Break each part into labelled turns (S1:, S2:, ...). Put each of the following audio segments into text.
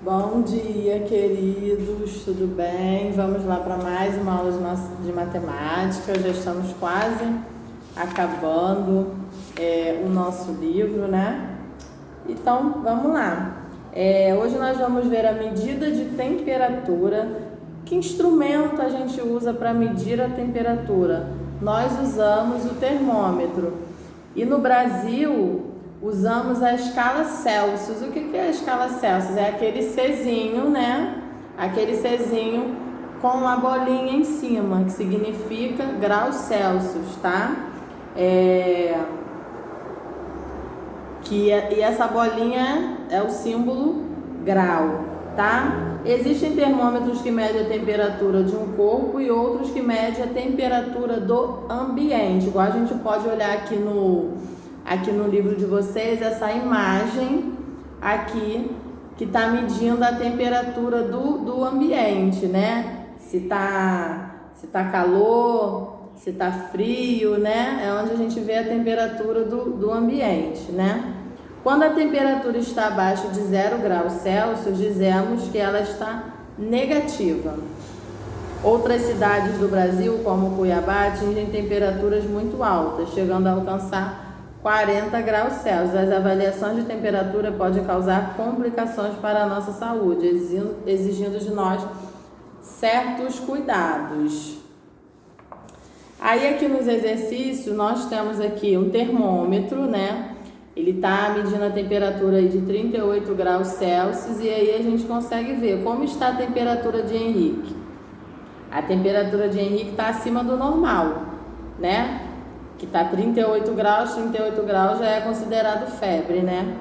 S1: Bom dia, queridos, tudo bem? Vamos lá para mais uma aula de matemática. Já estamos quase acabando o nosso livro, né? Então, vamos lá. Hoje nós vamos ver a medida de temperatura. Que instrumento a gente usa para medir a temperatura? Nós usamos o termômetro. E no Brasil, usamos a escala Celsius. O que é a escala Celsius? É aquele Czinho, né? Aquele Czinho com a bolinha em cima, que significa graus Celsius, tá? E essa bolinha é o símbolo grau, tá? Existem termômetros que medem a temperatura de um corpo e outros que medem a temperatura do ambiente. Igual a gente pode olhar aqui no livro de vocês, essa imagem aqui que está medindo a temperatura do ambiente, né? Se tá calor, se tá frio, né? É onde a gente vê a temperatura do ambiente, né? Quando a temperatura está abaixo de 0 graus Celsius, dizemos que ela está negativa. Outras cidades do Brasil, como Cuiabá, atingem temperaturas muito altas, chegando a alcançar 40 graus Celsius. As avaliações de temperatura podem causar complicações para a nossa saúde, exigindo de nós certos cuidados. Aí aqui nos exercícios nós temos aqui um termômetro, né? Ele está medindo a temperatura aí de 38 graus Celsius e aí a gente consegue ver como está a temperatura de Henrique. A temperatura de Henrique está acima do normal, né? Que está 38 graus já é considerado febre, né?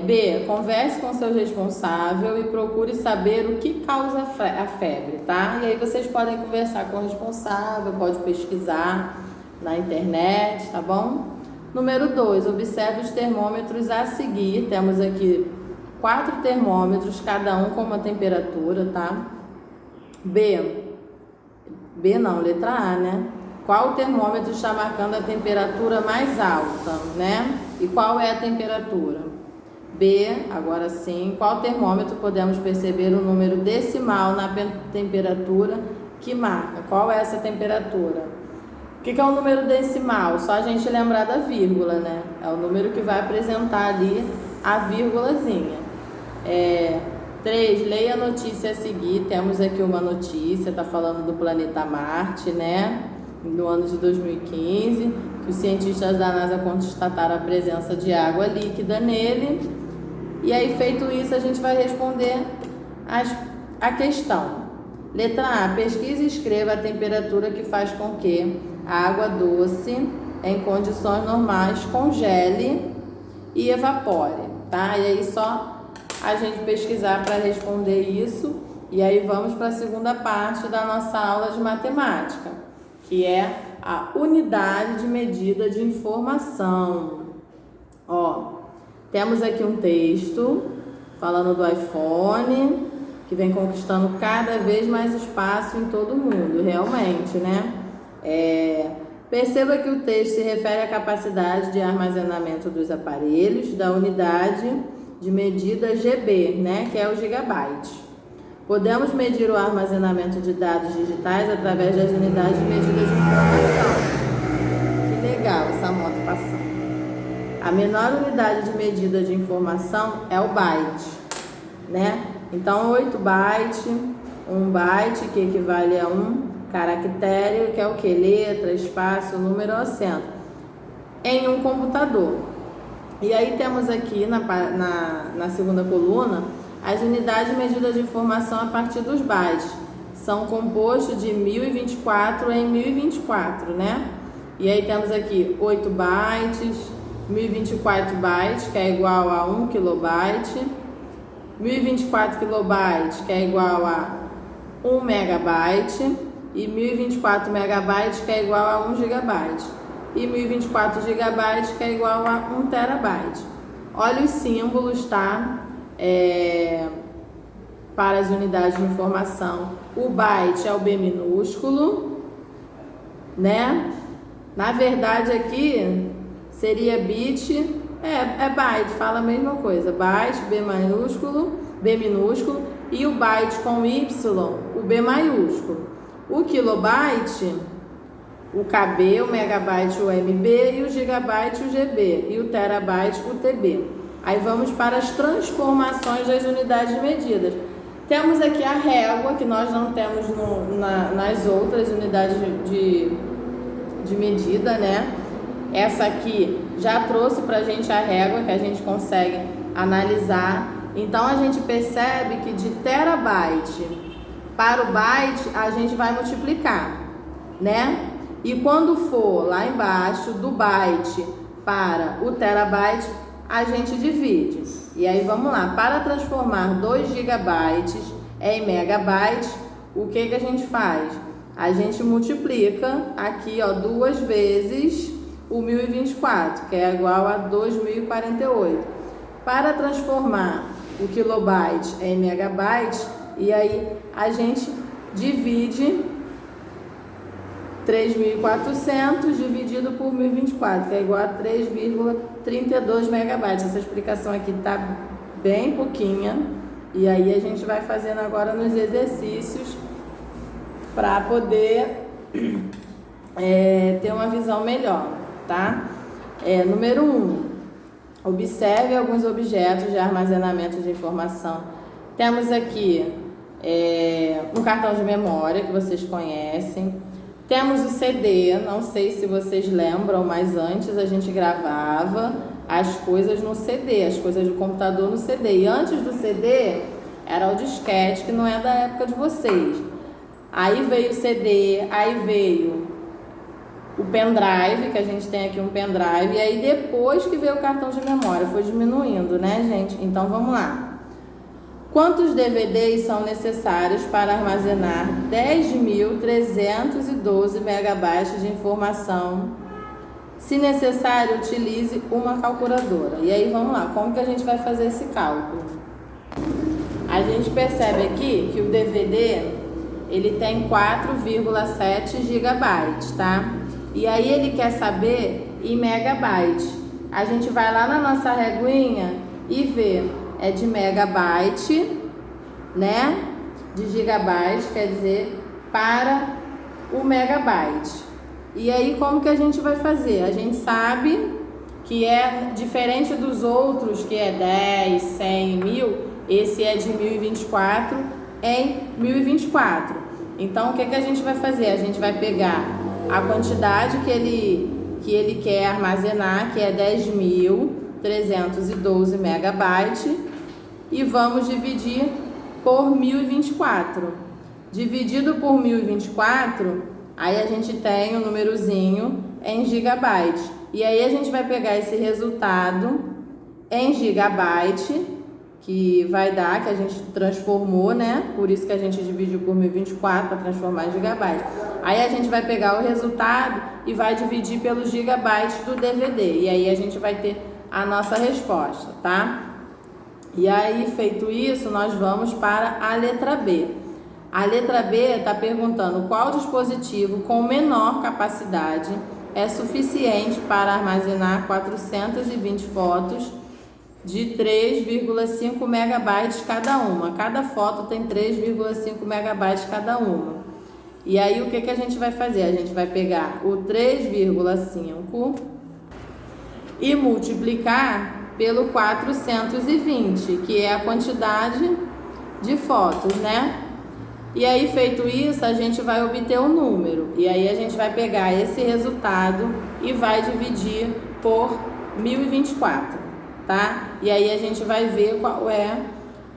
S1: B, converse com seu responsável e procure saber o que causa a febre, tá? E aí vocês podem conversar com o responsável, pode pesquisar na internet, tá bom? Número 2, observe os termômetros a seguir. Temos aqui 4 termômetros, cada um com uma temperatura, tá? Letra A, né? Qual termômetro está marcando a temperatura mais alta, né? E qual é a temperatura? B, agora sim, qual termômetro podemos perceber o número decimal na temperatura que marca? Qual é essa temperatura? O que é o número decimal? Só a gente lembrar da vírgula, né? É o número que vai apresentar ali a vírgulazinha. 3, leia a notícia a seguir. Temos aqui uma notícia, está falando do planeta Marte, né? No ano de 2015, que os cientistas da NASA constataram a presença de água líquida nele. E aí, feito isso, a gente vai responder a questão. Letra A, pesquise e escreva a temperatura que faz com que a água doce, em condições normais, congele e evapore, tá? E aí só a gente pesquisar para responder isso. E aí vamos para a segunda parte da nossa aula de matemática, que é a unidade de medida de informação. Temos aqui um texto falando do iPhone, que vem conquistando cada vez mais espaço em todo o mundo, realmente, né? Perceba que o texto se refere à capacidade de armazenamento dos aparelhos da unidade de medida GB, né? Que é o gigabyte. Podemos medir o armazenamento de dados digitais através das unidades de medida de informação. Que legal essa moto passando. A menor unidade de medida de informação é o byte, né? Então, 8 bytes, 1 byte, que equivale a 1 caractere, que é o que? Letra, espaço, número ou acento, em um computador. E aí temos aqui na segunda coluna as unidades de medida de informação a partir dos bytes. São compostos de 1024 em 1024, né? E aí temos aqui 8 bytes, 1024 bytes, que é igual a 1 kilobyte, 1024 kilobytes, que é igual a 1 megabyte, e 1024 megabytes, que é igual a 1 gigabyte, e 1024 gigabytes, que é igual a 1 terabyte. Olha os símbolos, tá? Para as unidades de informação. O byte é o B minúsculo, né? Na verdade aqui seria bit É byte, fala a mesma coisa. Byte, B minúsculo, e o byte com Y, o B maiúsculo. O kilobyte, o KB, o megabyte, o MB, e o gigabyte, o GB, e o terabyte, o TB. Aí vamos para as transformações das unidades medidas. Temos aqui a régua, que nós não temos nas outras unidades de medida, né? Essa aqui já trouxe pra gente a régua, que a gente consegue analisar. Então, a gente percebe que de terabyte para o byte, a gente vai multiplicar, né? E quando for lá embaixo, do byte para o terabyte, a gente divide. E aí, vamos lá. Para transformar 2 gigabytes em megabytes, o que a gente faz? A gente multiplica aqui, ó, 2 vezes o 1024, que é igual a 2048. Para transformar o kilobyte em megabyte, e aí a gente divide 3.400 dividido por 1024, que é igual a 3,32 megabytes. Essa explicação aqui tá bem pouquinha, e aí a gente vai fazendo agora nos exercícios para poder ter uma visão melhor, tá? Número 1. Observe alguns objetos de armazenamento de informação. Temos aqui um cartão de memória que vocês conhecem. Temos o CD, não sei se vocês lembram, mas antes a gente gravava as coisas no CD, as coisas do computador no CD. E antes do CD era o disquete, que não é da época de vocês. Aí veio o CD, aí veio o pendrive, que a gente tem aqui um pendrive, e aí depois que veio o cartão de memória, foi diminuindo, né, gente? Então vamos lá. Quantos DVDs são necessários para armazenar 10.312 megabytes de informação? Se necessário, utilize uma calculadora. E aí vamos lá, como que a gente vai fazer esse cálculo? A gente percebe aqui que o DVD, ele tem 4,7 gigabytes, tá? E aí ele quer saber em megabyte. A gente vai lá na nossa reguinha e vê, é de megabyte, né? De gigabyte, quer dizer, para o megabyte. E aí como que a gente vai fazer? A gente sabe que é diferente dos outros, que é 10, 100, 1000, esse é de 1024 em 1024. Então o que a gente vai fazer? A gente vai pegar a quantidade que ele quer armazenar, que é 10.312 megabytes, e vamos dividir por 1024. Dividido por 1024, aí a gente tem um númerozinho em gigabyte. E aí a gente vai pegar esse resultado em gigabyte, que vai dar, que a gente transformou, né? Por isso que a gente dividiu por 1024 para transformar em gigabyte. Aí a gente vai pegar o resultado e vai dividir pelos gigabytes do DVD. E aí a gente vai ter a nossa resposta, tá? E aí, feito isso, nós vamos para a letra B. A letra B está perguntando qual dispositivo com menor capacidade é suficiente para armazenar 420 fotos de 3,5 megabytes cada uma. Cada foto tem 3,5 megabytes cada uma. E aí o que a gente vai fazer? A gente vai pegar o 3,5 e multiplicar pelo 420, que é a quantidade de fotos, né? E aí, feito isso, a gente vai obter o número. E aí a gente vai pegar esse resultado e vai dividir por 1024, tá? E aí a gente vai ver qual é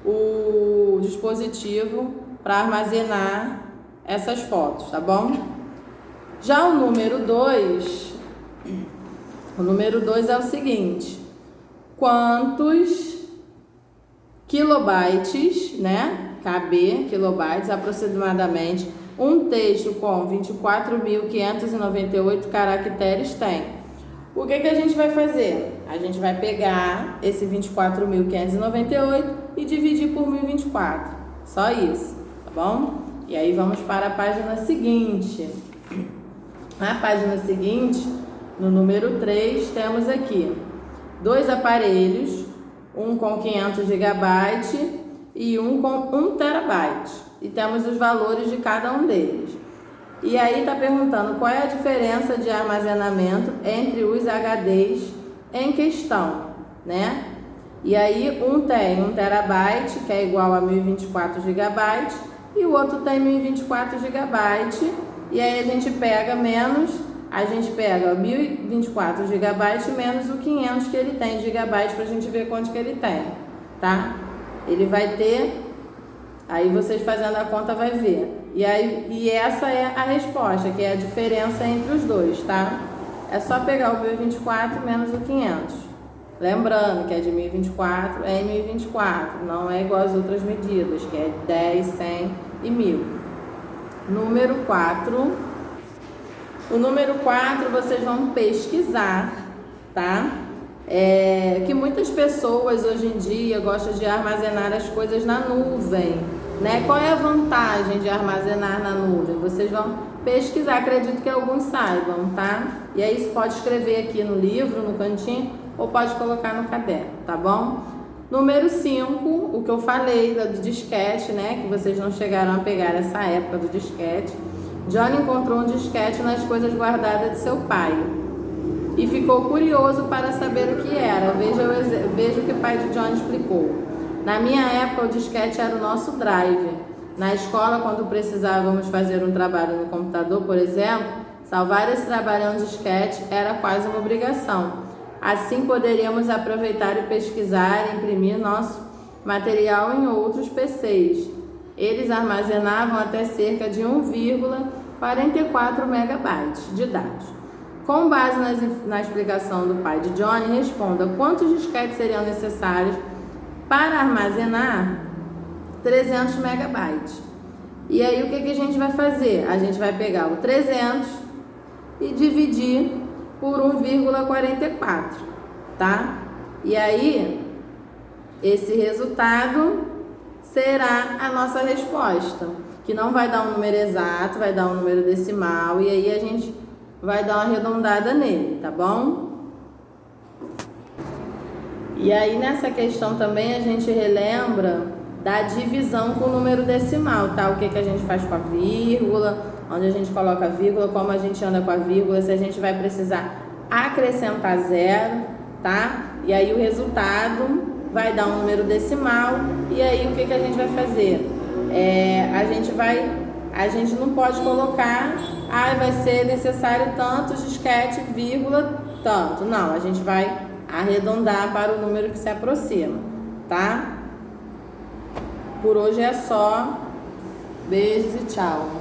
S1: o dispositivo para armazenar essas fotos, tá bom? Já o número 2 é o seguinte: quantos kilobytes, né? KB, kilobytes, aproximadamente, um texto com 24.598 caracteres tem. O que a gente vai fazer? A gente vai pegar esse 24.598 e dividir por 1024. Só isso, tá bom? E aí vamos para a página seguinte. Na página seguinte, no número 3, temos aqui 2 aparelhos, um com 500 GB e um com 1 TB. E temos os valores de cada um deles. E aí está perguntando qual é a diferença de armazenamento entre os HDs em questão, né? E aí um tem 1 TB, que é igual a 1024 GB, e o outro tem 1024 GB. E aí a gente pega 1024 GB menos o 500 que ele tem de gigabytes pra gente ver quanto que ele tem, tá? Ele vai ter, aí vocês fazendo a conta vai ver. E essa é a resposta, que é a diferença entre os dois, tá? É só pegar o 1024 menos o 500. Lembrando que é de 1024 é em 1024, não é igual às outras medidas, que é 10, 100 e 1000. Número 4. O número 4 vocês vão pesquisar, tá? Que muitas pessoas hoje em dia gostam de armazenar as coisas na nuvem, né? Qual é a vantagem de armazenar na nuvem? Vocês vão pesquisar, acredito que alguns saibam, tá? E aí você pode escrever aqui no livro, no cantinho, ou pode colocar no caderno, tá bom? Número 5, o que eu falei do disquete, né? Que vocês não chegaram a pegar essa época do disquete. Johnny encontrou um disquete nas coisas guardadas de seu pai e ficou curioso para saber o que era. Veja o que o pai de Johnny explicou. Na minha época, o disquete era o nosso drive. Na escola, quando precisávamos fazer um trabalho no computador, por exemplo, salvar esse trabalho em um disquete era quase uma obrigação. Assim, poderíamos aproveitar e pesquisar e imprimir nosso material em outros PCs. Eles armazenavam até cerca de 1,44 megabytes de dados. Com base na explicação do pai de Johnny, responda quantos disquetes seriam necessários para armazenar 300 megabytes. E aí o que a gente vai fazer? A gente vai pegar o 300 e dividir por 1,44, tá? E aí, esse resultado será a nossa resposta, que não vai dar um número exato, vai dar um número decimal, e aí a gente vai dar uma arredondada nele, tá bom? E aí nessa questão também a gente relembra da divisão com o número decimal, tá? O que a gente faz com a vírgula, onde a gente coloca a vírgula, como a gente anda com a vírgula, se a gente vai precisar acrescentar zero, tá? E aí o resultado vai dar um número decimal, e aí o que a gente vai fazer? A gente não pode colocar, vai ser necessário tanto disquete, vírgula, tanto. Não, a gente vai arredondar para o número que se aproxima, tá? Por hoje é só. Beijos e tchau.